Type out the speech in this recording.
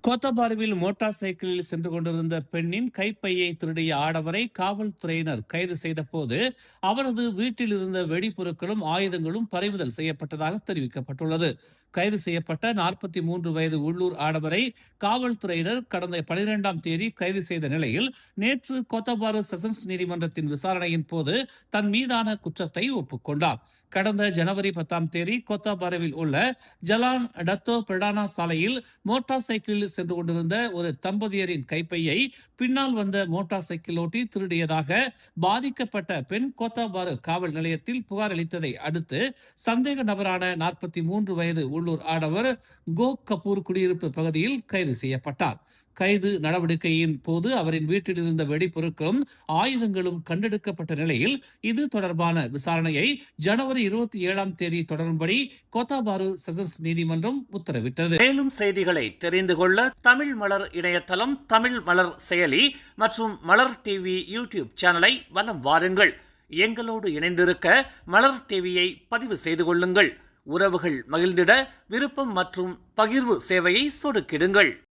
கோத்தபாருவில் motor சைக்கிளில் சென்று கொண்டிருந்த பெண்ணின் கைப்பையை திருடிய ஆடவரை காவல்துறையினர் கைது செய்த போது அவரது வீட்டில் இருந்த வெடிபொருட்களும் ஆயுதங்களும் பறிமுதல் செய்யப்பட்டதாக தெரிவிக்கப்பட்டுள்ளது. கைது செய்யப்பட்ட 43 வயது உள்ளூர் ஆடவரை காவல்துறையினர் கடந்த 12ஆம் தேதி கைது செய்த நிலையில் நேற்று கோத்தபாரு செஷன்ஸ் நீதிமன்றத்தின் விசாரணையின் போது தன் மீதான குற்றத்தை ஒப்புக்கொண்டார். கடந்த ஜனவரி 10ஆம் தேதி கோத்தாபாருவில் உள்ள ஜலான் டத்தோ பிரடானா சாலையில் மோட்டார் சைக்கிளில் சென்று கொண்டிருந்த ஒரு தம்பதியரின் கைப்பையை பின்னால் வந்த மோட்டார் சைக்கிள் ஓட்டி திருடியதாக பாதிக்கப்பட்ட பெண் கோத்தாபாரு காவல் நிலையத்தில் புகார் அளித்ததை அடுத்து சந்தேக நபரான 43 வயது உள்ளூர் ஆடவர் கோ கபூர் குடியிருப்பு பகுதியில் கைது செய்யப்பட்டார். கைது நடவடிக்கையின் போது அவரின் வீட்டில் இருந்த வெடிப்பொருட்களும் ஆயுதங்களும் கண்டெடுக்கப்பட்ட நிலையில் இது தொடர்பான விசாரணையை ஜனவரி 27ஆம் தேதி தொடரும்படி கோத்தாபாரு செஷன்ஸ் நீதிமன்றம் உத்தரவிட்டது. மேலும் செய்திகளை தெரிந்து கொள்ள தமிழ் மலர் இணையதளம், தமிழ் மலர் செயலி மற்றும் மலர் டிவி யூடியூப் சேனலை வலம் வாருங்கள். எங்களோடு இணைந்திருக்க மலர் டிவியை பதிவு செய்து கொள்ளுங்கள். உறவுகள் மகிழ்ந்திட விருப்பம் மற்றும் பகிர்வு சேவையை சொடுக்கிடுங்கள்.